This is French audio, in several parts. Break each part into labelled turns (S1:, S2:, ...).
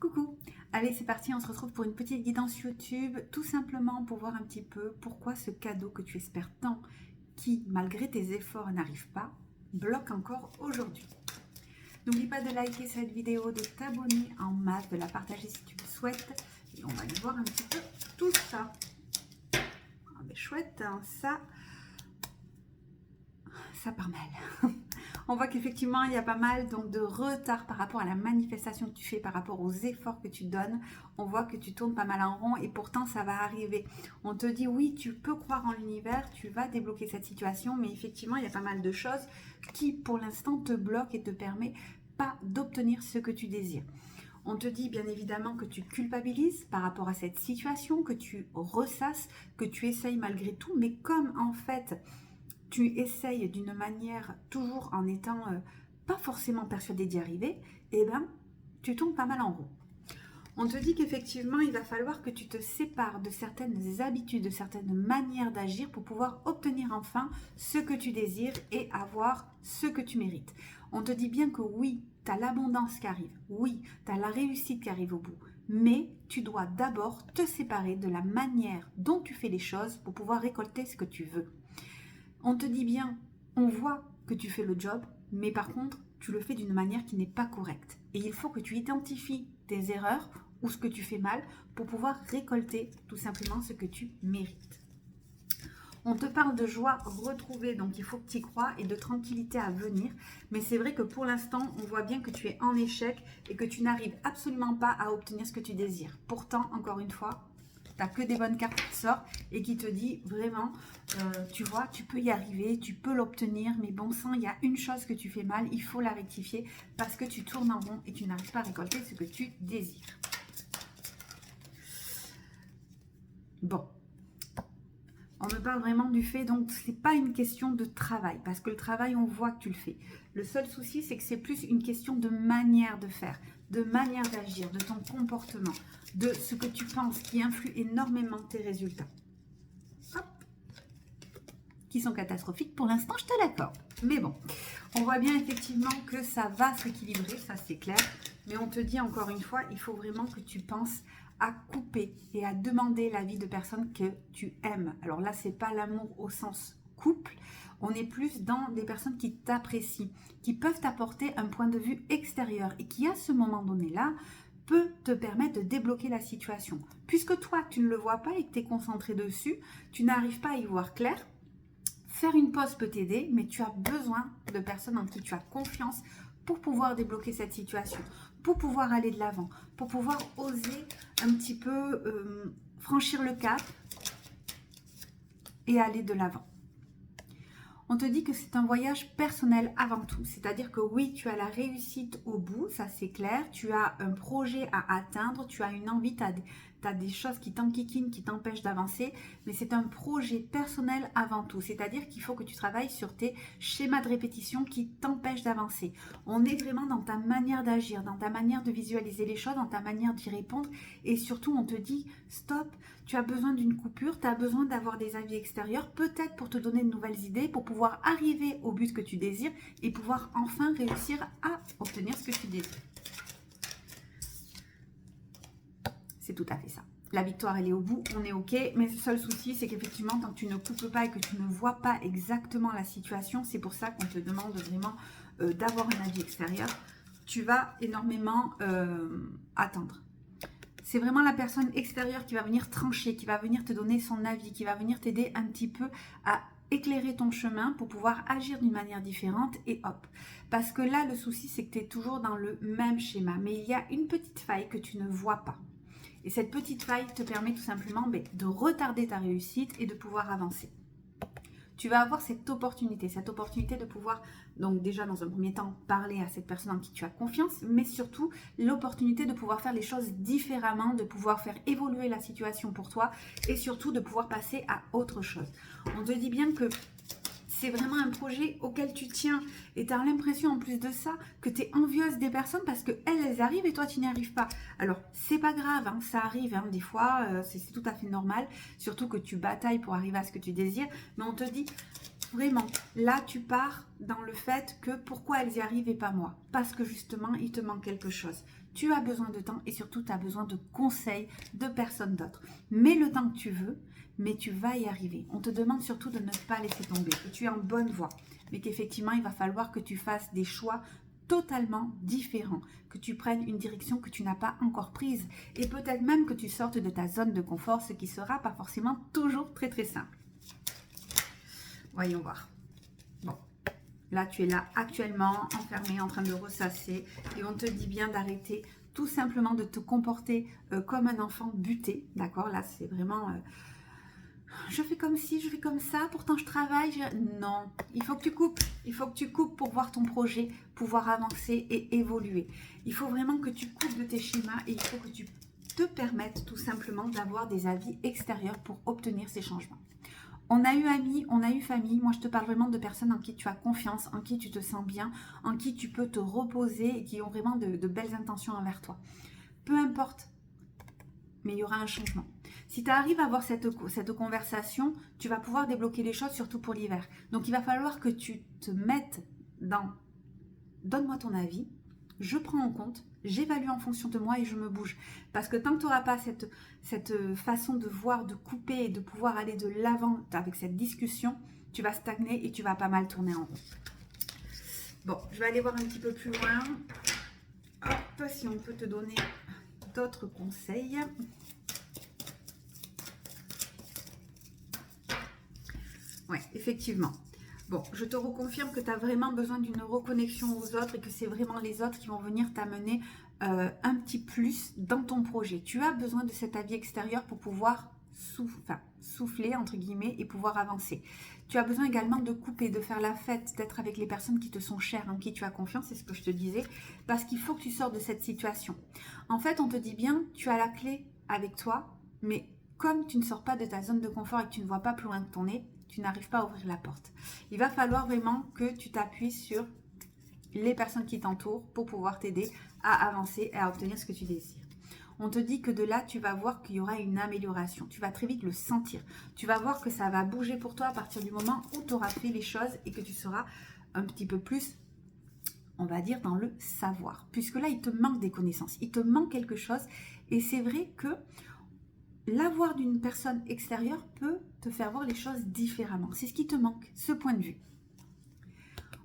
S1: Coucou, allez c'est parti, on se retrouve pour une petite guidance YouTube, tout simplement pour voir un petit peu pourquoi ce cadeau que tu espères tant, qui malgré tes efforts n'arrive pas, bloque encore aujourd'hui. N'oublie pas de liker cette vidéo, de t'abonner en masse, de la partager si tu le souhaites, et on va aller voir un petit peu tout ça. Ah ben chouette, hein, ça part mal. On voit qu'effectivement, il y a pas mal donc, de retard par rapport à la manifestation que tu fais, par rapport aux efforts que tu donnes. On voit que tu tournes pas mal en rond et pourtant, ça va arriver. On te dit, oui, tu peux croire en l'univers, tu vas débloquer cette situation, mais effectivement, il y a pas mal de choses qui, pour l'instant, te bloquent et te permettent pas d'obtenir ce que tu désires. On te dit bien évidemment que tu culpabilises par rapport à cette situation, que tu ressasses, que tu essayes malgré tout, mais comme en fait tu essayes d'une manière toujours en étant pas forcément persuadé d'y arriver, eh bien, tu tombes pas mal en rond. On te dit qu'effectivement, il va falloir que tu te sépares de certaines habitudes, de certaines manières d'agir pour pouvoir obtenir enfin ce que tu désires et avoir ce que tu mérites. On te dit bien que oui, tu as l'abondance qui arrive, oui, tu as la réussite qui arrive au bout, mais tu dois d'abord te séparer de la manière dont tu fais les choses pour pouvoir récolter ce que tu veux. On te dit bien, on voit que tu fais le job, mais par contre, tu le fais d'une manière qui n'est pas correcte. Et il faut que tu identifies tes erreurs ou ce que tu fais mal pour pouvoir récolter tout simplement ce que tu mérites. On te parle de joie retrouvée, donc il faut que tu y crois, et de tranquillité à venir. Mais c'est vrai que pour l'instant, on voit bien que tu es en échec et que tu n'arrives absolument pas à obtenir ce que tu désires. Pourtant, encore une fois, tu n'as que des bonnes cartes qui sortent et qui te dit vraiment, tu vois, tu peux y arriver, tu peux l'obtenir, mais bon sang, il y a une chose que tu fais mal, il faut la rectifier parce que tu tournes en rond et tu n'arrives pas à récolter ce que tu désires. Bon. On me parle vraiment du fait, donc c'est pas une question de travail, parce que le travail, on voit que tu le fais. Le seul souci, c'est que c'est plus une question de manière de faire, de manière d'agir, de ton comportement, de ce que tu penses qui influe énormément tes résultats. Hop. Qui sont catastrophiques pour l'instant, je te l'accorde. Mais bon, on voit bien effectivement que ça va s'équilibrer, ça c'est clair. Mais on te dit encore une fois, il faut vraiment que tu penses à couper et à demander l'avis de personnes que tu aimes. Alors là, c'est pas l'amour au sens couple, on est plus dans des personnes qui t'apprécient, qui peuvent t'apporter un point de vue extérieur et qui à ce moment donné-là peut te permettre de débloquer la situation. Puisque toi, tu ne le vois pas et que tu es concentré dessus, tu n'arrives pas à y voir clair. Faire une pause peut t'aider, mais tu as besoin de personnes en qui tu as confiance pour pouvoir débloquer cette situation, pour pouvoir aller de l'avant, pour pouvoir oser un petit peu franchir le cap et aller de l'avant. On te dit que c'est un voyage personnel avant tout, c'est-à-dire que oui, tu as la réussite au bout, ça c'est clair, tu as un projet à atteindre, tu as une envie, tu as des choses qui t'enquiquinent, qui t'empêchent d'avancer, mais c'est un projet personnel avant tout, c'est-à-dire qu'il faut que tu travailles sur tes schémas de répétition qui t'empêchent d'avancer. On est vraiment dans ta manière d'agir, dans ta manière de visualiser les choses, dans ta manière d'y répondre, et surtout on te dit stop, tu as besoin d'une coupure, tu as besoin d'avoir des avis extérieurs, peut-être pour te donner de nouvelles idées, pour pouvoir arriver au but que tu désires et pouvoir enfin réussir à obtenir ce que tu désires. C'est tout à fait ça. La victoire, elle est au bout, on est OK, mais le seul souci, c'est qu'effectivement, tant que tu ne coupes pas et que tu ne vois pas exactement la situation, c'est pour ça qu'on te demande vraiment d'avoir un avis extérieur. Tu vas énormément attendre. C'est vraiment la personne extérieure qui va venir trancher, qui va venir te donner son avis, qui va venir t'aider un petit peu à éclairer ton chemin pour pouvoir agir d'une manière différente et hop. Parce que là, le souci, c'est que tu es toujours dans le même schéma, mais il y a une petite faille que tu ne vois pas. Et cette petite faille te permet tout simplement de retarder ta réussite et de pouvoir avancer. Tu vas avoir cette opportunité de pouvoir, donc déjà dans un premier temps, parler à cette personne en qui tu as confiance, mais surtout l'opportunité de pouvoir faire les choses différemment, de pouvoir faire évoluer la situation pour toi et surtout de pouvoir passer à autre chose. On te dit bien que c'est vraiment un projet auquel tu tiens et tu as l'impression en plus de ça que tu es envieuse des personnes parce qu'elles arrivent et toi tu n'y arrives pas. Alors c'est pas grave, hein, ça arrive hein, des fois, c'est tout à fait normal, surtout que tu batailles pour arriver à ce que tu désires, mais on te dit vraiment, là tu pars dans le fait que pourquoi elles y arrivent et pas moi, parce que justement il te manque quelque chose. tu as besoin de temps et surtout tu as besoin de conseils de personnes d'autres. Mets le temps que tu veux, mais tu vas y arriver. On te demande surtout de ne pas laisser tomber, que tu es en bonne voie, mais qu'effectivement, il va falloir que tu fasses des choix totalement différents, que tu prennes une direction que tu n'as pas encore prise et peut-être même que tu sortes de ta zone de confort, ce qui sera pas forcément toujours très très simple. Voyons voir. Bon, là tu es là actuellement enfermé en train de ressasser et on te dit bien d'arrêter tout simplement de te comporter comme un enfant buté, d'accord? Là c'est vraiment... je fais comme ci, je fais comme ça, pourtant je travaille. Non, il faut que tu coupes. Il faut que tu coupes pour voir ton projet, pouvoir avancer et évoluer. Il faut vraiment que tu coupes de tes schémas et il faut que tu te permettes tout simplement d'avoir des avis extérieurs pour obtenir ces changements. On a eu amis, on a eu famille. Moi, je te parle vraiment de personnes en qui tu as confiance, en qui tu te sens bien, en qui tu peux te reposer et qui ont vraiment de belles intentions envers toi. Peu importe, mais il y aura un changement. Si tu arrives à avoir cette conversation, tu vas pouvoir débloquer les choses, surtout pour l'hiver. Donc, il va falloir que tu te mettes dans « donne-moi ton avis, je prends en compte, j'évalue en fonction de moi et je me bouge ». Parce que tant que tu n'auras pas cette façon de voir, de couper et de pouvoir aller de l'avant avec cette discussion, tu vas stagner et tu vas pas mal tourner en rond. Bon, je vais aller voir un petit peu plus loin. Hop, si on peut te donner d'autres conseils. Oui, effectivement. Bon, je te reconfirme que tu as vraiment besoin d'une reconnexion aux autres et que c'est vraiment les autres qui vont venir t'amener un petit plus dans ton projet. Tu as besoin de cet avis extérieur pour pouvoir souffler, entre guillemets, et pouvoir avancer. Tu as besoin également de couper, de faire la fête, d'être avec les personnes qui te sont chères, en qui tu as confiance, c'est ce que je te disais, parce qu'il faut que tu sors de cette situation. En fait, on te dit bien, tu as la clé avec toi, mais comme tu ne sors pas de ta zone de confort et que tu ne vois pas plus loin que ton nez, tu n'arrives pas à ouvrir la porte. Il va falloir vraiment que tu t'appuies sur les personnes qui t'entourent pour pouvoir t'aider à avancer et à obtenir ce que tu désires. On te dit que de là, tu vas voir qu'il y aura une amélioration. Tu vas très vite le sentir. Tu vas voir que ça va bouger pour toi à partir du moment où tu auras fait les choses et que tu seras un petit peu plus, on va dire, dans le savoir. Puisque là, il te manque des connaissances. Il te manque quelque chose. Et c'est vrai que l'avoir d'une personne extérieure peut te faire voir les choses différemment. C'est ce qui te manque, ce point de vue.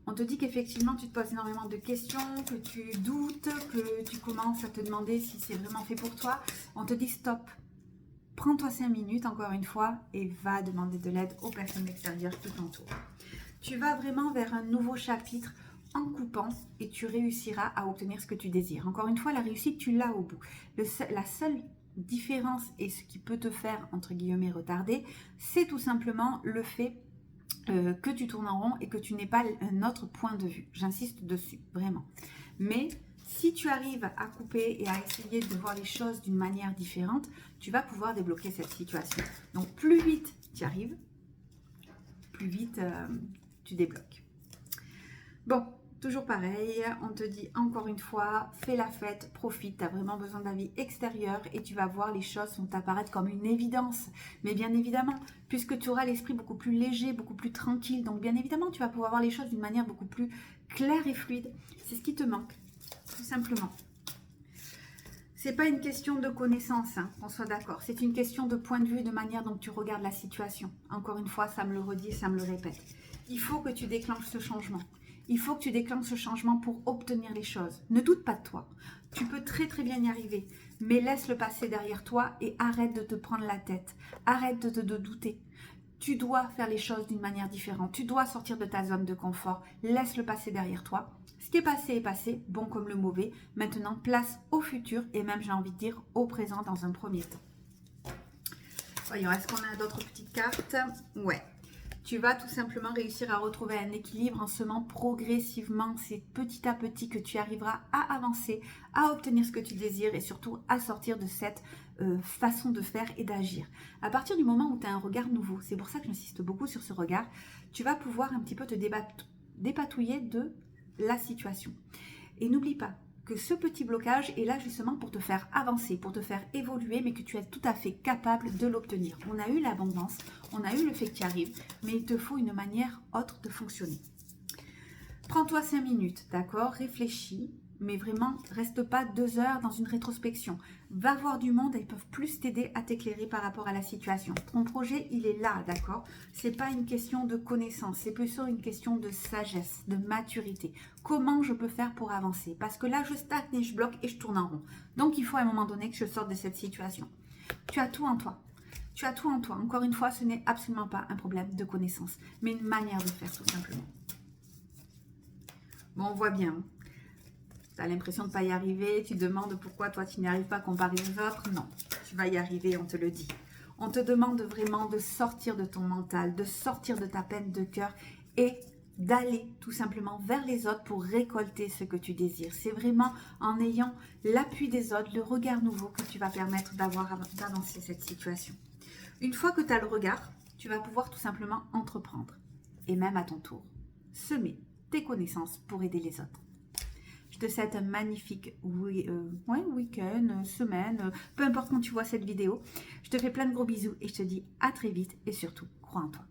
S1: On te dit qu'effectivement, tu te poses énormément de questions, que tu doutes, que tu commences à te demander si c'est vraiment fait pour toi. On te dit stop. Prends-toi 5 minutes, encore une fois, et va demander de l'aide aux personnes extérieures qui t'entourent. Tu vas vraiment vers un nouveau chapitre en coupant et tu réussiras à obtenir ce que tu désires. Encore une fois, la réussite, tu l'as au bout. La seule différence et ce qui peut te faire, entre guillemets, retarder, c'est tout simplement le fait que tu tournes en rond et que tu n'aies pas un autre point de vue. J'insiste dessus, vraiment. Mais si tu arrives à couper et à essayer de voir les choses d'une manière différente, tu vas pouvoir débloquer cette situation. Donc, plus vite tu arrives, plus vite tu débloques. Bon, toujours pareil, on te dit encore une fois, fais la fête, profite, tu as vraiment besoin d'avis extérieur et tu vas voir les choses vont t'apparaître comme une évidence. Mais bien évidemment, puisque tu auras l'esprit beaucoup plus léger, beaucoup plus tranquille, donc bien évidemment, tu vas pouvoir voir les choses d'une manière beaucoup plus claire et fluide. C'est ce qui te manque, tout simplement. C'est pas une question de connaissance, hein, qu'on soit d'accord. C'est une question de point de vue et de manière dont tu regardes la situation. Encore une fois, ça me le redit, ça me le répète. Il faut que tu déclenches ce changement. Il faut que tu déclenches ce changement pour obtenir les choses. Ne doute pas de toi. Tu peux très très bien y arriver. Mais laisse le passé derrière toi et arrête de te prendre la tête. Arrête de douter. Tu dois faire les choses d'une manière différente. Tu dois sortir de ta zone de confort. Laisse le passé derrière toi. Ce qui est passé, bon comme le mauvais. Maintenant, place au futur et même, j'ai envie de dire, au présent dans un premier temps. Voyons, est-ce qu'on a d'autres petites cartes? Ouais. Tu vas tout simplement réussir à retrouver un équilibre en semant progressivement. C'est petit à petit que tu arriveras à avancer, à obtenir ce que tu désires et surtout à sortir de cette façon de faire et d'agir. À partir du moment où tu as un regard nouveau, c'est pour ça que j'insiste beaucoup sur ce regard, tu vas pouvoir un petit peu te dépatouiller de la situation. Et n'oublie pas que ce petit blocage est là justement pour te faire avancer, pour te faire évoluer, mais que tu es tout à fait capable de l'obtenir. On a eu l'abondance, on a eu le fait que tu arrives, mais il te faut une manière autre de fonctionner. Prends-toi 5 minutes, d'accord? Réfléchis, mais vraiment, reste pas 2 heures dans une rétrospection. Va voir du monde, ils peuvent plus t'aider à t'éclairer par rapport à la situation. Ton projet, il est là, d'accord? C'est pas une question de connaissance, c'est plutôt une question de sagesse, de maturité. Comment je peux faire pour avancer? Parce que là, je stagne et je bloque et je tourne en rond. Donc, il faut à un moment donné que je sorte de cette situation. Tu as tout en toi. Tu as tout en toi. Encore une fois, ce n'est absolument pas un problème de connaissance, mais une manière de faire, tout simplement. Bon, on voit bien. Tu as l'impression de ne pas y arriver. Tu demandes pourquoi toi, tu n'y arrives pas comparé aux autres. Non, tu vas y arriver, on te le dit. On te demande vraiment de sortir de ton mental, de sortir de ta peine de cœur et d'aller tout simplement vers les autres pour récolter ce que tu désires. C'est vraiment en ayant l'appui des autres, le regard nouveau que tu vas permettre d'avancer cette situation. Une fois que tu as le regard, tu vas pouvoir tout simplement entreprendre et même à ton tour, semer tes connaissances pour aider les autres. Je te souhaite un magnifique week-end, semaine, peu importe quand tu vois cette vidéo. Je te fais plein de gros bisous et je te dis à très vite et surtout, crois en toi.